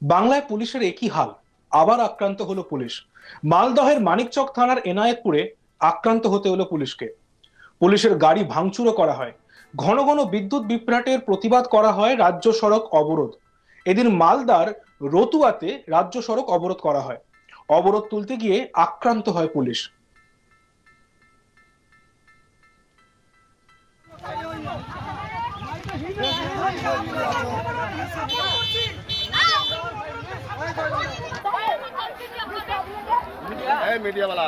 বাংলায় পুলিশের একই হাল, আবার আক্রান্ত হলো পুলিশ। মালদহের মানিকচক থানার এনায়েতপুরে আক্রান্ত হতে হলো পুলিশকে। পুলিশের গাড়ি ভাঙচুরও করা হয়। ঘন ঘন বিদ্যুৎ বিভ্রাটের প্রতিবাদ করা হয়। রাজ্য সড়ক অবরোধ। এদিন মালদার রতুয়াতে রাজ্য সড়ক অবরোধ করা হয়। অবরোধ তুলতে গিয়ে আক্রান্ত হয় পুলিশ। मीडिया वाला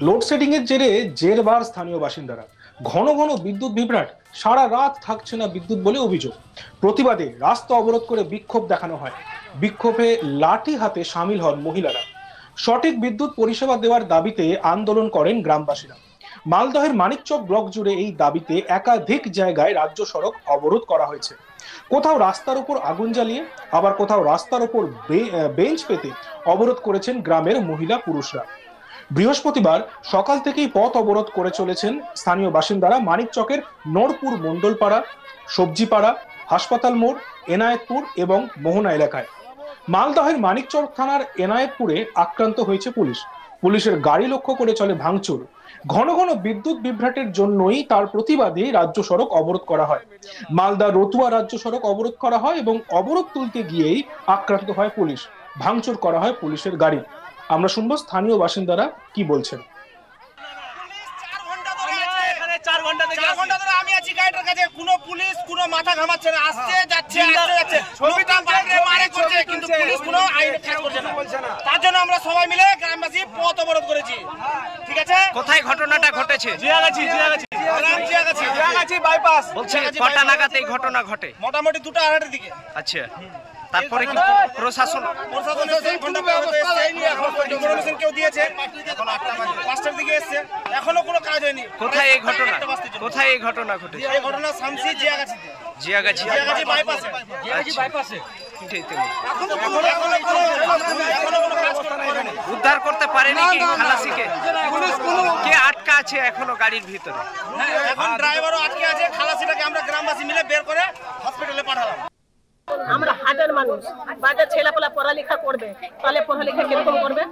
লোডশেডিং এর জেরে জেরবার স্থানীয় বাসিন্দারা। ঘন ঘন বিদ্যুৎ বিভ্রাট, সারা রাত থাকছে না বিদ্যুৎ বলে অভিযোগ। প্রতিবাদে রাস্তা অবরোধ করে বিক্ষোভ দেখানো হয়। বিক্ষোভে লাঠি হাতে সামিল হন মহিলারা। সঠিক বিদ্যুৎ পরিষেবা দেওয়ার দাবিতে আন্দোলন করেন গ্রামবাসীরা। মালদহের মানিকচক ব্লক জুড়ে এই দাবিতে একাধিক জায়গায় রাজ্য সড়ক অবরোধ করা হয়েছে। কোথাও রাস্তার উপর আগুন জ্বালিয়ে, আবার কোথাও রাস্তার উপর বেঞ্চ পেতে অবরোধ করেছেন গ্রামের মহিলা পুরুষরা। বৃহস্পতিবার সকাল থেকেই পথ অবরোধ করে চলেছেন স্থানীয় বাসিন্দারা মানিকচকের নরপুর মন্ডলপাড়া, সবজিপাড়া, হাসপাতাল মোড়, এনায়েতপুর এবং মোহনা এলাকায়। মালদহের মানিকচক থানার এনায়েতপুরে আক্রান্ত হয়েছে পুলিশ। পুলিশের গাড়ি লক্ষ্য করে চলে ভাঙচুর। ঘন ঘন বিদ্যুৎ বিভ্রাটের জন্যই তার প্রতিবাদে রাজ্য সড়ক অবরোধ করা হয়। মালদা রতুয়া রাজ্য সড়ক অবরোধ করা হয় এবং অবরোধ তুলতে গিয়েই আক্রান্ত হয় পুলিশ। ভাঙচুর করা হয় পুলিশের গাড়ি। আমরা শুনবো স্থানীয় বাসিন্দারা কি বলছেন। তার জন্য আমরা সবাই মিলে গ্রামবাসী পথ অবরোধ করেছি। ঠিক আছে, কোথায় ঘটনাটা ঘটেছে? জিয়াগাছি বাইপাস। বলছি কটা নাগাদ এই ঘটনা ঘটে? মোটামুটি 2:30 দিকে। আচ্ছা, তারপরে কি প্রশাসন কেউ দিয়েছে? 5টার দিকে এসছে, এখনো কোনো কাজ হয়নি। কোথায় এই ঘটনা ঘটেছে? এই ঘটনা শামসি জিয়াগাছি বাইপাসে। উদ্ধার করতে পারেনি কি খালাসিকে? কে আটকা আছে এখনো গাড়ির ভিতরে? এখন ড্রাইভারও আটকে আছে। খালাসিটাকে আমরা গ্রামবাসী মিলে বের করে হসপিটালে পাঠালাম। আমরা হাটের মানুষ, বাড়িতে ছেলেপেলা পড়ালেখা করবে, তাহলে পড়ালেখা কিরকম করবে?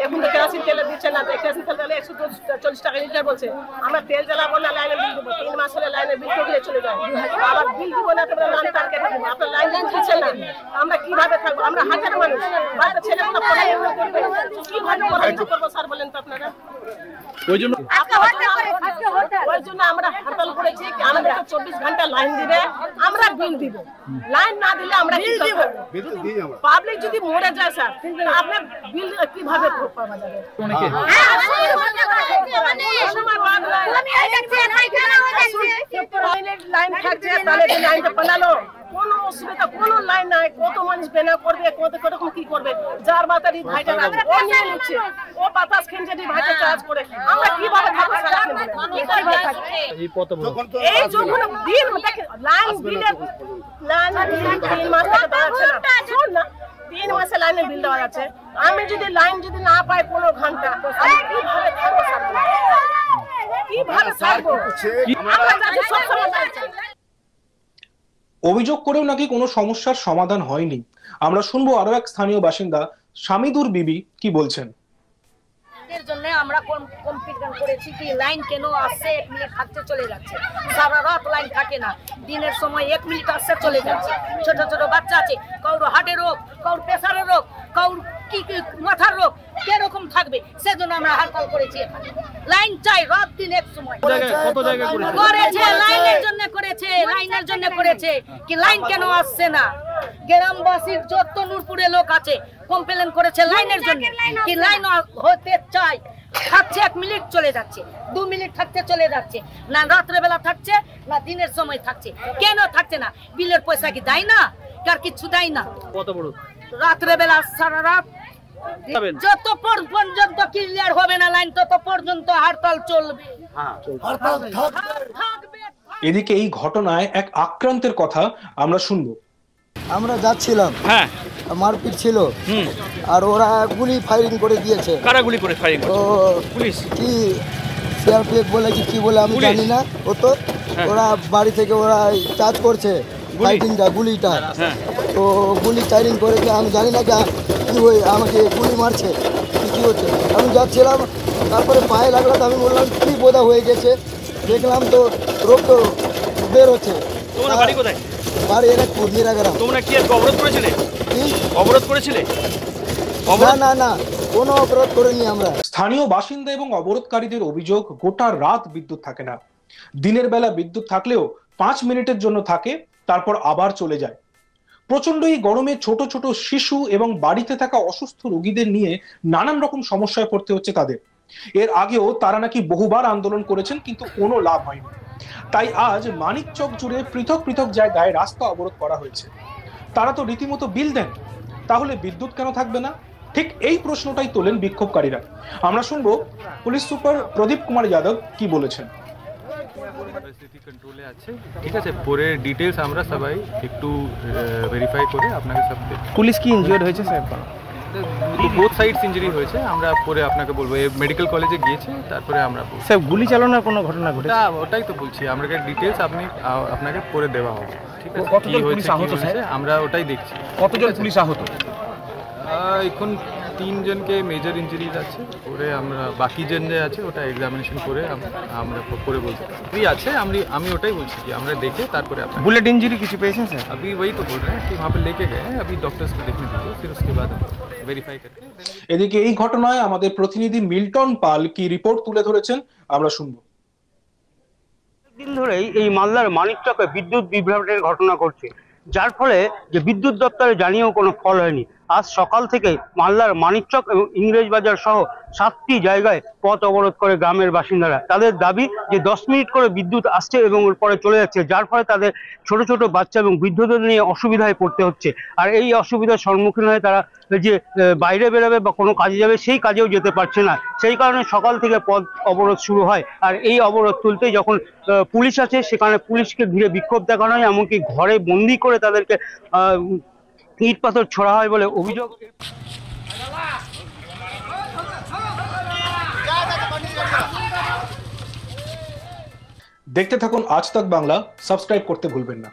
এখন তো কেরাসিন তেল দিচ্ছে না, কেরাসিন তেল তাহলে 140 টাকা লিটার বলছে। আমরা তেল জ্বালাবো না, লাইনে বিল দেবো। 3 মাস হলে লাইনে বিল ঢুকলে চলে যায়, আবার বিল দিব না, তারপরে লাইন তার কেটে দেবো। আপনার লাইন দিচ্ছে না, আমরা কিভাবে থাকবো? আমরা হাটের মানুষ, বাড়িতে ছেলেপেলা পড়ালেখা করবে, কিভাবে পড়ালেখা করবো স্যার বলেন তো আপনারা? ওই জন্য আমরা হরতাল করেছি। আমাদের 24 ঘন্টা লাইন দিবে, আমরা বিল দিব। লাইন না দিলে আমরা কি করব? পাবলিক যদি মরে যায় স্যার, আপনার বিল কিভাবে পাওয়া যাবে? লাইন থাকছে, তাহলে লাইনটা বানালো, কোনো অসুবিধা, কোনো লাইন নাই। কত মানুষ বেনা করবে, কত রকম কি করবে? যার বাতারি ভাইটা ও নিয়ে নিচ্ছে, ও বাতাস খেলছে, ভাইটা চার্জ করে। আমরা কিভাবে থাকবো? এই যখন বিল লাইন বিলে 3 মাস থেকে দেওয়া যাচ্ছে না, শোন না, 3 মাসে লাইনের বিল দেওয়া যাচ্ছে। আমি যদি লাইন না পাই 15 ঘন্টা, আমি কিভাবে থাকবো? কিভাবে থাকবো? আমরা যাচ্ছি সব সময়। অভিযোগ করেও নাকি কোনো সমস্যার সমাধান হয়নি। আমরা শুনবো আরো এক স্থানীয় বাসিন্দা শামিদুর বিবি কি বলছেন। এর জন্য আমরা কমপ্লেইন করেছি কি লাইন কেন আসছে 1 মিনিট থাকতে চলে যাচ্ছে, সারা রাত লাইন থাকে না, দিনের সময় 1 মিনিট আসছে চলে যাচ্ছে। ছোট ছোট বাচ্চা আছে, কাউর হার্টের রোগ, কাউর প্রেসারের রোগ, কাউর কি মাথার রোগ, কিরকম থাকবে? সেজন্য আমরা হরতাল করেছি। লাইন চাই রাত দিন এক সময় করেছে, লাইনের জন্য করেছে, লাইনের জন্য করেছে কি লাইন কেন আসছে না? গ্রামবাসীর যত নূরপুরে লোক আছে কমপ্লেন করেছে লাইনের জন্য কি লাইন হতে চাই। থাকছে 1 মিনিট চলে যাচ্ছে, 2 মিনিট থাকতে চলে যাচ্ছে, না রাত্রেবেলা থাকছে না দিনের সময় থাকছে। কেন থাকছে না? বিলের পয়সা কি দেয় না? কার কিছু দেয় না। কত বড় রাত্রেবেলা সারা রাত যত পর্যন্ত ক্লিয়ার হবে না লাইন তত পর্যন্ত হরতাল চলবে। থাকবে। এদিকে এই ঘটনায় এক আক্রান্তের কথা আমরা শুনবো। আমরা যাচ্ছিলাম, হ্যাঁ মারপিট ছিল, আর ওরা গুলি ফায়ারিং করে দিয়েছে। কারা গুলি করে ফায়ারিং ও পুলিশ কি সিআরপিএফ বলে কি বলে আমি পুলিশ? জানি না। ও তো হ্যাঁ। ওরা বাড়ি থেকে ওরা চার্জ করছে ফাইটিংটা, গুলিটা। হ্যাঁ তো গুলি ফায়ারিং করেছে, আমি জানি না কি হয়ে আমাকে গুলি মারছে কি হচ্ছে। আমি যাচ্ছিলাম, তারপরে পায়ে লাগলো, তো আমি বললাম কি বোধা হয়ে গেছে। দেখলাম তো রক্ত বের হচ্ছে। তোমরা বাড়ি কোথায়? বাড়ি এলাকপুর নিরাগ্রাম। তোমরা কি আজকে অবরোধ করেছিলে? কি? অবরোধ করেছিলে? না না না, কোনো অপরাধ করিনি আমরা। স্থানীয় বাসিন্দা এবং অবরোধকারীদের অভিযোগ, গোটা রাত বিদ্যুৎ থাকে না। দিনের বেলা বিদ্যুৎ থাকলেও 5 মিনিটের জন্য থাকে, তারপর আবার চলে যায়। প্রচন্ড এই গরমে ছোট ছোট শিশু এবং বাড়িতে থাকা অসুস্থ রোগীদের নিয়ে নানান রকম সমস্যায় পড়তে হচ্ছে তাদের। এর আগেও তারা নাকি বহুবার আন্দোলন করেছেন, কিন্তু কোনো লাভ হয়নি। তাই আজ মানিকচক জুড়ে পৃথক পৃথক জায়গায় রাস্তা অবরোধ করা হয়েছে। তারা তো রীতিমতো বিল দেন, তাহলে বিদ্যুৎ কেন থাকবে না? ঠিক এই প্রশ্নটাই তোলেন বিক্ষোভকারীরা। আমরা শুনবো পুলিশ সুপার প্রদীপ কুমার যাদব কি বলেছেন। পরিস্থিতি কন্ট্রোলে আছে, ঠিক আছে। পরে ডিটেলস আমরা সবাই একটু ভেরিফাই করে আপনাকে সব দেব। পুলিশ কি ইনজিওর্ড হয়েছে স্যার? বোথ সাইডস ইনজুরি হয়েছে, আমরা পরে আপনাকে বলবো। মেডিকেল কলেজে গিয়েছে, তারপরে আমরা বলবো। স্যার গুলি চালানোর কোনো ঘটনা ঘটেছে? ওটাই তো বলছি, আমরা ডিটেলস আপনাকে পরে দেওয়া হবে, ঠিক আছে। কতজন কি হয়েছে, পুলিশ আহত কি হয়েছে, স্যার? আমরা ওটাই দেখছি। কতজন পুলিশ আহত? এখন 3 জনকে মেজর ইঞ্জুরিজ আছে, পরে আমরা বাকি জন যে আছে ওটা এক্সামিনেশন করে আমরা পরে বলছি কি আছে। আমি ওটাই বলছি কি আমরা দেখে তারপরে আপনার बुलेट इंजरी किसी पेशेंट है? अभी वही तो बोल रहे हैं कि वहाँ पे लेके गए हैं, अभी डॉक्टर्स को देखने दीजिए, फिर उसके बाद वेरीफाई करके। এদিকে এই ঘটনায় আমাদের প্রতিনিধি মিল্টন পাল কি রিপোর্ট তুলে ধরেছেন আমরা শুনবো। দিন ধরেই এই মালদার মানিকচকে বিদ্যুৎ বিভ্রাটের ঘটনা ঘটছে, যার ফলে যে বিদ্যুৎ দপ্তরে জানিয়েও কোনো ফল হয়নি। আজ সকাল থেকে মালদার মানিকচক এবং ইংরেজবাজার সহ 7টি জায়গায় পথ অবরোধ করে গ্রামের বাসিন্দারা। তাদের দাবি যে 10 মিনিট করে বিদ্যুৎ আসছে এবং ওর পরে চলে যাচ্ছে, যার ফলে তাদের ছোট ছোট বাচ্চা এবং বৃদ্ধদের নিয়ে অসুবিধায় পড়তে হচ্ছে। আর এই অসুবিধার সম্মুখীন হয়ে তারা যে বাইরে বেরোবে বা কোনো কাজে যাবে, সেই কাজেও যেতে পারছে না। সেই কারণে সকাল থেকে পথ অবরোধ শুরু হয়। আর এই অবরোধ তুলতেই যখন পুলিশ আছে, সেখানে পুলিশকে ঘিরে বিক্ষোভ দেখানো হয়, এমনকি ঘরে বন্দি করে তাদেরকে ইট পাথর ছোড়া হয় বলে অভিযোগ। দেখতে থাকুন আজ তাক বাংলা, সাবস্ক্রাইব করতে ভুলবেন না।